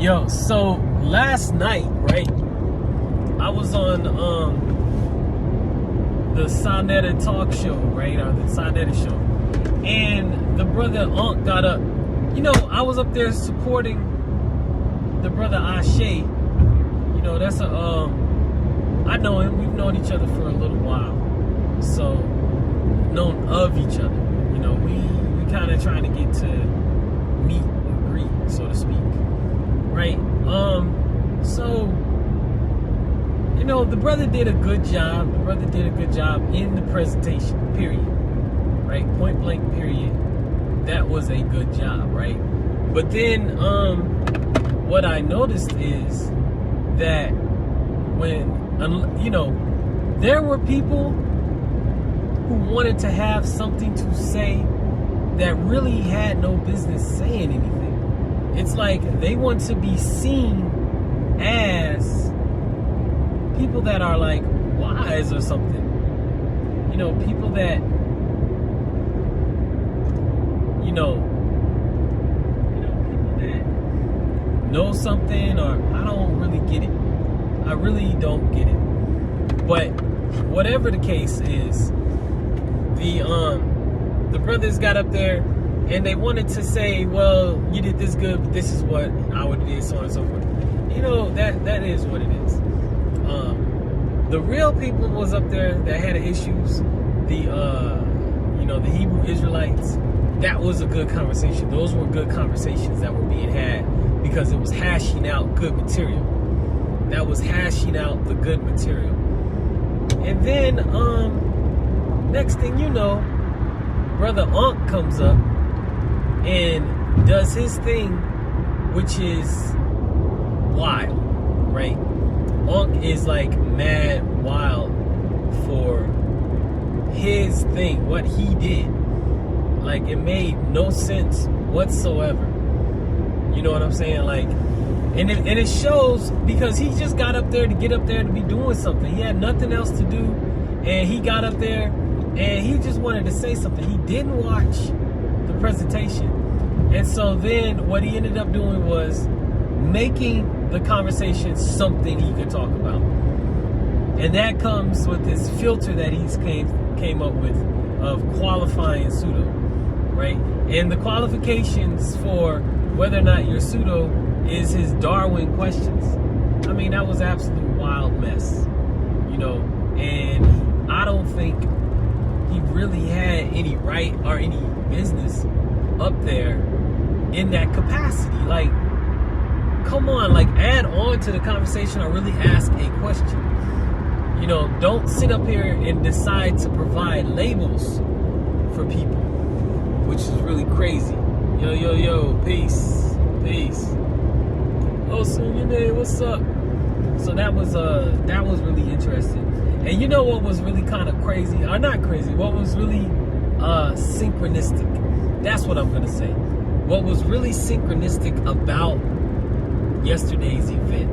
Yo, so last night, right, I was on the Sonetta talk show, right, or the Sonetta show, and the Brother Ankh got up. You know, I was up there supporting the Brother Ashe. You know, that's I know him. We've known each other for a little while, so known of each other. You know, we kind of trying to get to meet and greet, so to speak, right? So, you know, the brother did a good job. The brother did a good job in the presentation, period, right? Point blank, period. That was a good job, right? But then, what I noticed is that when, you know, there were people who wanted to have something to say that really had no business saying anything. It's like they want to be seen as people that are like wise or something. You know, people that, people that know something, or I don't really get it. I really don't get it. But whatever the case is, the brothers got up there and they wanted to say, well, you did this good, but this is what I would do, so on and so forth. You know, that is what it is. The real people was up there that had issues. The Hebrew Israelites, that was a good conversation. Those were good conversations that were being had because it was hashing out good material. That was hashing out the good material. And then, next thing you know, Brother Ankh comes up and does his thing, which is wild, right? Ankh is like mad wild for his thing, what he did. Like, it made no sense whatsoever. You know what I'm saying? Like, and it shows because he just got up there to get up there to be doing something. He had nothing else to do, and he got up there and he just wanted to say something. He didn't watch the presentation. And so then what he ended up doing was making the conversation something he could talk about. And that comes with this filter that he's came up with of qualifying pseudo, right? And the qualifications for whether or not you're pseudo is his Darwin questions. I mean, that was absolute wild mess, you know, and I don't think he really had any right or any business up there in that capacity. Like, come on, like, add on to the conversation or really ask a question. You know, don't sit up here and decide to provide labels for people, which is really crazy. Yo, peace. Oh, so your name, what's up? So that was really interesting. And you know what was really kind of crazy, or not crazy, what was really synchronistic? That's what I'm gonna say. What was really synchronistic about yesterday's event,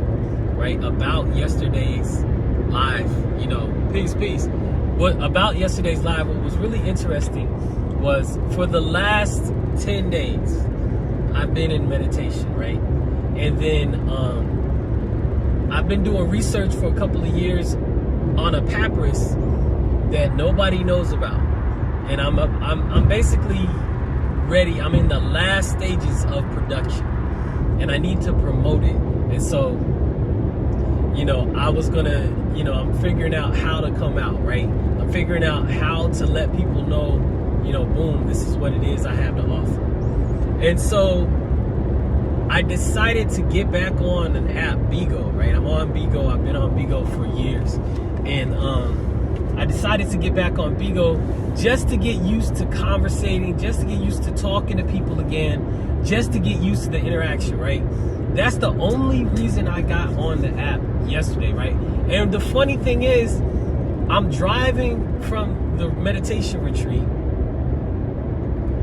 right? About yesterday's live, you know, peace. What about yesterday's live, what was really interesting was for the last 10 days, I've been in meditation, right? And then I've been doing research for a couple of years on a papyrus that nobody knows about. And I'm basically ready. I'm in the last stages of production and I need to promote it. And so, you know, I was gonna, you know, I'm figuring out how to come out, right? I'm figuring out how to let people know, you know, boom, this is what it is I have to offer. And so I decided to get back on an app, Bigo, right? I'm on Bigo. I've been on Bigo for years. And I decided to get back on Bigo just to get used to conversating, just to get used to talking to people again, just to get used to the interaction, right? That's the only reason I got on the app yesterday, right? And the funny thing is, I'm driving from the meditation retreat.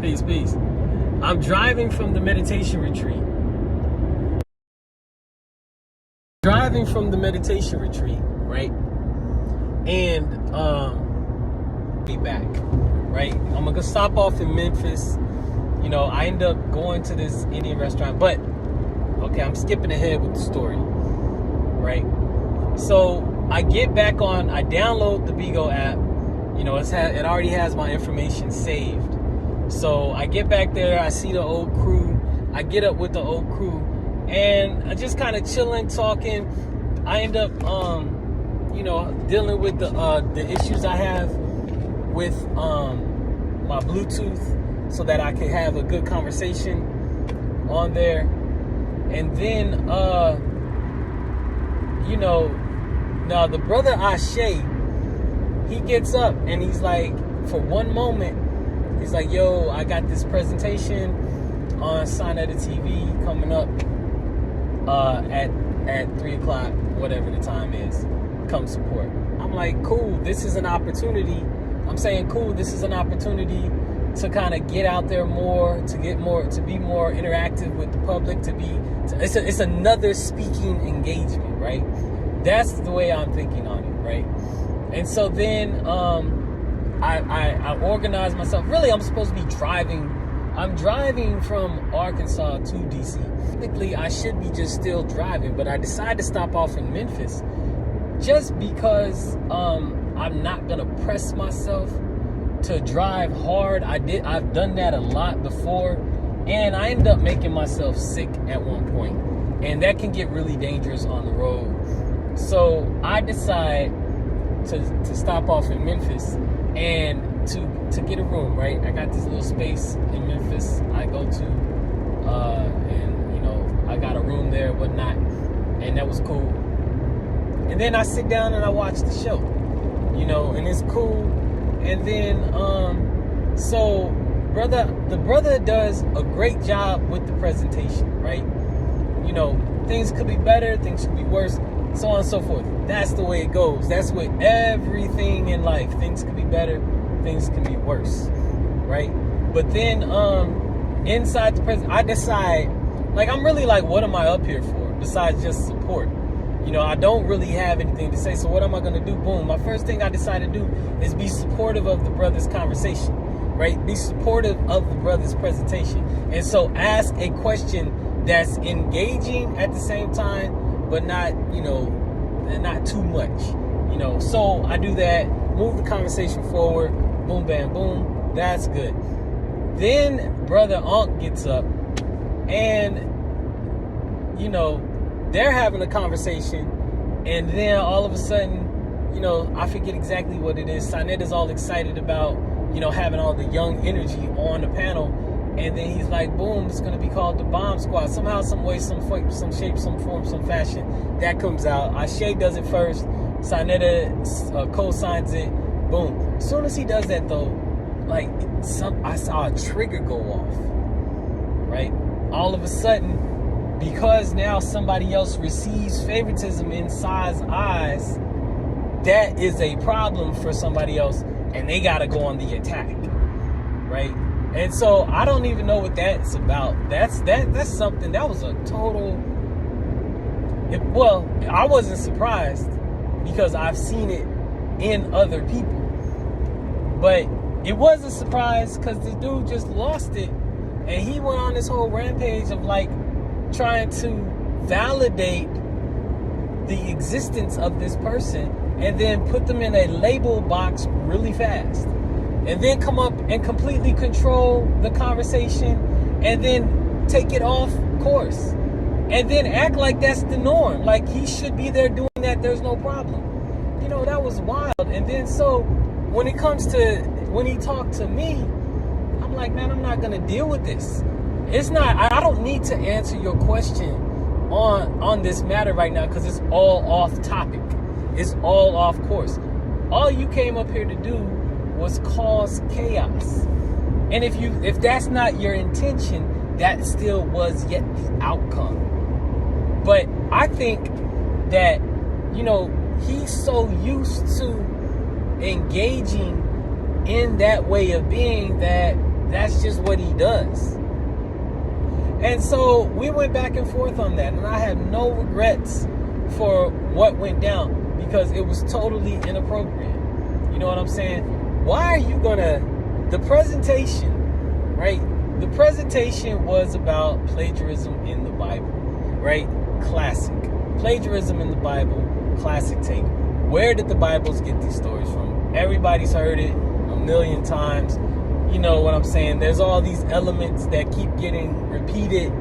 Peace. I'm driving from the meditation retreat. Right? And be back, right? I'm gonna stop off in Memphis. You know, I end up going to this Indian restaurant, but Okay, I'm skipping ahead with the story, right? So I get back on, I download the Bigo app. You know, it already has my information saved. So I get back there, I see the old crew, I get up with the old crew, and I just kind of chilling, talking. I end up, you know, dealing with the issues I have with my Bluetooth, so that I can have a good conversation on there. And then, you know, now the brother Ashe, he gets up and he's like, for one moment, he's like, yo, I got this presentation on Sinetta TV coming up at 3 o'clock, whatever the time is. Come support. I'm like, cool, this is an opportunity. I'm saying, cool, this is an opportunity to kind of get out there more, to be more interactive with the public, it's another speaking engagement, right? That's the way I'm thinking on it, right? And so then I organize myself. Really, I'm supposed to be driving. I'm driving from Arkansas to DC. Technically, I should be just still driving, but I decided to stop off in Memphis just because I'm not gonna press myself to drive hard. I've done that a lot before, and I ended up making myself sick at one point, and that can get really dangerous on the road. So I decide to stop off in Memphis and to get a room, right? I got this little space in Memphis I go to, and you know, I got a room there and whatnot, and that was cool. And then I sit down and I watch the show, you know, and it's cool. And then, so the brother does a great job with the presentation, right? You know, things could be better, things could be worse, so on and so forth. That's the way it goes. That's with everything in life. Things could be better, things can be worse, right? But then, inside the present, I decide, like, I'm really like, what am I up here for besides just support? You know, I don't really have anything to say, so what am I going to do? Boom. My first thing I decided to do is be supportive of the brother's conversation, right? Be supportive of the brother's presentation. And so ask a question that's engaging at the same time, but not, you know, not too much, you know. So I do that, move the conversation forward, boom, bam, boom. That's good. Then Brother Ankh gets up and, you know, they're having a conversation, and then all of a sudden, you know, I forget exactly what it is. Sinetta's all excited about, you know, having all the young energy on the panel, and then he's like, boom, it's going to be called the Bomb Squad. Somehow, some way, some shape, some form, some fashion, that comes out. Ashe does it first. Sinetta co-signs it. Boom. As soon as he does that, though, like, I saw a trigger go off, right? All of a sudden, because now somebody else receives favoritism in Sai's eyes, that is a problem for somebody else, and they got to go on the attack, right? And so I don't even know what that's about. That's something that was a total. Well, I wasn't surprised because I've seen it in other people, but it was a surprise because the dude just lost it, and he went on this whole rampage of like trying to validate the existence of this person and then put them in a label box really fast, and then come up and completely control the conversation, and then take it off course, and then act like that's the norm, like he should be there doing that, there's no problem. You know, that was wild. And then so when he talked to me, I'm like, man, I'm not gonna deal with this. It's not, I don't need to answer your question on this matter right now, because it's all off topic. It's all off course. All you came up here to do was cause chaos. And if that's not your intention, that still was yet the outcome. But I think that, you know, he's so used to engaging in that way of being that that's just what he does. And so we went back and forth on that, and I have no regrets for what went down because it was totally inappropriate. You know what I'm saying? Why are you the presentation, right? The presentation was about plagiarism in the Bible. right? Classic. Plagiarism in the Bible, classic take. Where did the Bibles get these stories from? Everybody's heard it a million times. You know what I'm saying? There's all these elements that keep getting repeated.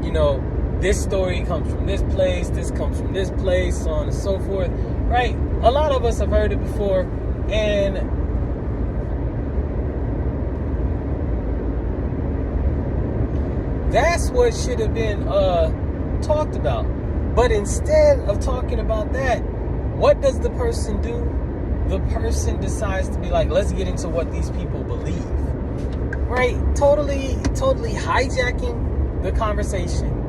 You know, this story comes from this comes from this place, so on and so forth, right? A lot of us have heard it before, and that's what should have been talked about. But instead of talking about that, what does the person do? The person decides to be like, let's get into what these people believe, right? Totally hijacking the conversation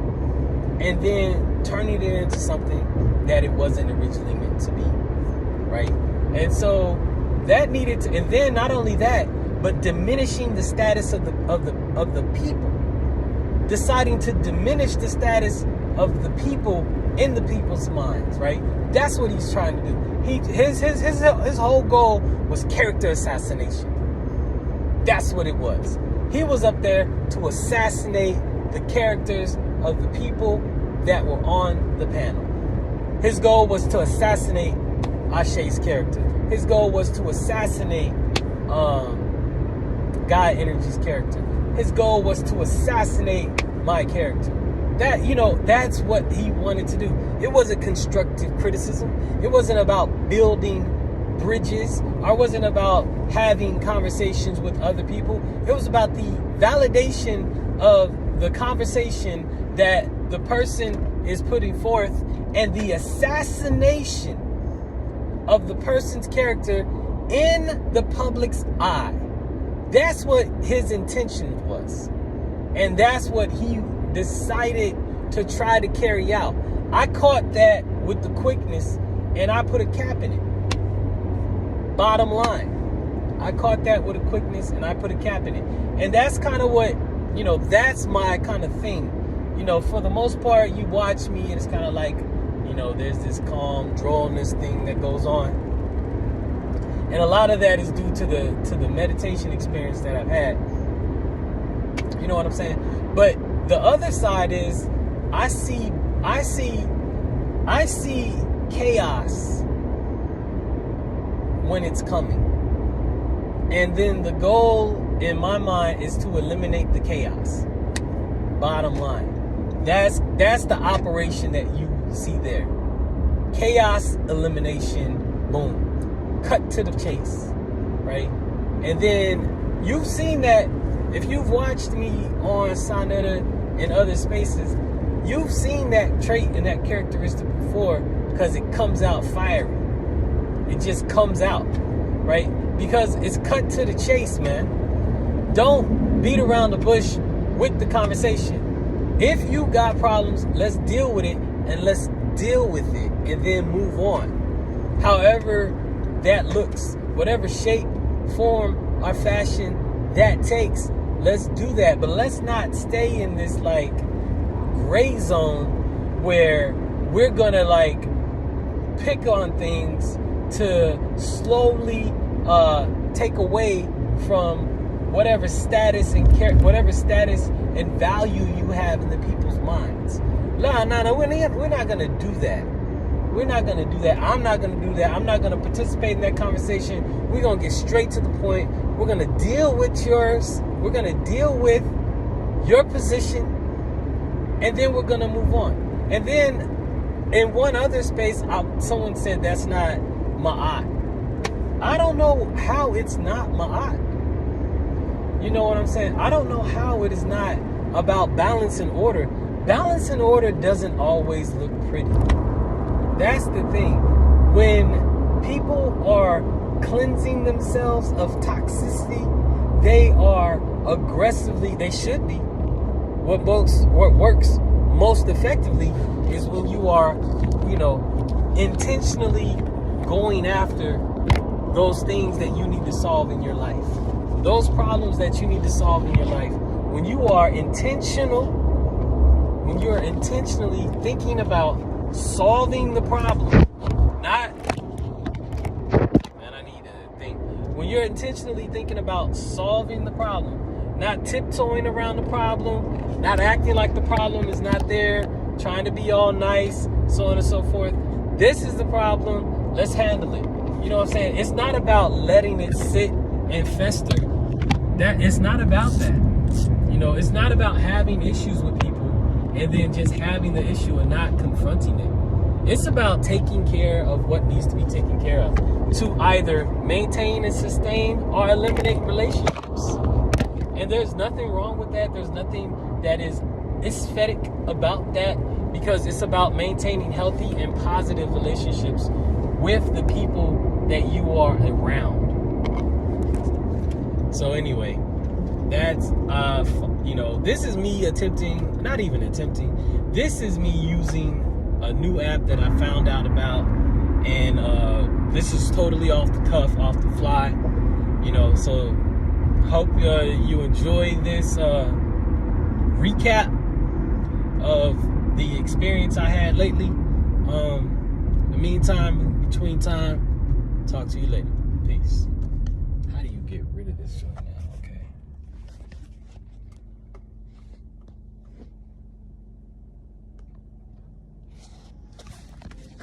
and then turning it into something that it wasn't originally meant to be, right? And so that needed to, and then not only that, but diminishing the status of the people, deciding to diminish the status of the people in the people's minds, right? That's what he's trying to do. His whole goal was character assassination. That's what it was. He was up there to assassinate the characters of the people that were on the panel. His goal was to assassinate Ashe's character. His goal was to assassinate Guy Energy's character. His goal was to assassinate my character. That, you know, that's what he wanted to do. It wasn't constructive criticism. It wasn't about building bridges. Or it wasn't about having conversations with other people. It was about the validation of the conversation that the person is putting forth and the assassination of the person's character in the public's eye. That's what his intention was. And that's what he decided to try to carry out. I caught that with the quickness and I put a cap in it. Bottom line. I caught that with a quickness and I put a cap in it. And that's kind of what, you know, that's my kind of thing. You know, for the most part, you watch me and it's kind of like, you know, there's this calm drollness thing that goes on. And a lot of that is due to the meditation experience that I've had. You know what I'm saying? But the other side is I see chaos when it's coming. And then the goal in my mind is to eliminate the chaos. Bottom line. That's the operation that you see there. Chaos elimination, boom. Cut to the chase, right? And then you've seen that. If you've watched me on Sonetta and other spaces, you've seen that trait and that characteristic before because it comes out fiery. It just comes out, right? Because it's cut to the chase, man. Don't beat around the bush with the conversation. If you got problems, let's deal with it and let's deal with it and then move on. However that looks, whatever shape, form, or fashion that takes, let's do that. But let's not stay in this like gray zone where we're gonna like pick on things to slowly take away from whatever status and value you have in the people's minds. No, we're not gonna do that. We're not gonna do that. I'm not gonna do that. I'm not gonna participate in that conversation. We're gonna get straight to the point. We're gonna deal with yours. We're gonna deal with your position, and then we're gonna move on. And then in one other space, someone said that's not ma'at. I don't know how it's not ma'at. You know what I'm saying? I don't know how it is not about balance and order. Balance and order doesn't always look pretty. That's the thing. When people are cleansing themselves of toxicity, they are aggressively, they should be. What works most effectively is when you are, you know, intentionally going after those things that you need to solve in your life. Those problems that you need to solve in your life. When you are intentional, when you're intentionally thinking about solving the problem, when you're intentionally thinking about solving the problem, not tiptoeing around the problem, not acting like the problem is not there, trying to be all nice, so on and so forth. This is the problem. Let's handle it. You know what I'm saying? It's not about letting it sit and fester. It's not about that. You know, it's not about having issues with people and then just having the issue and not confronting it. It's about taking care of what needs to be taken care of to either maintain and sustain or eliminate relationships. And there's nothing wrong with that. There's nothing that is aesthetic about that, because it's about maintaining healthy and positive relationships with the people that you are around. So anyway, that's this is me this is me using a new app that I found out about, and this is totally off the cuff, off the fly, so hope you enjoy this recap of the experience I had lately. In the meantime, in between time, talk to you later. Peace. How do you get rid of this joint now?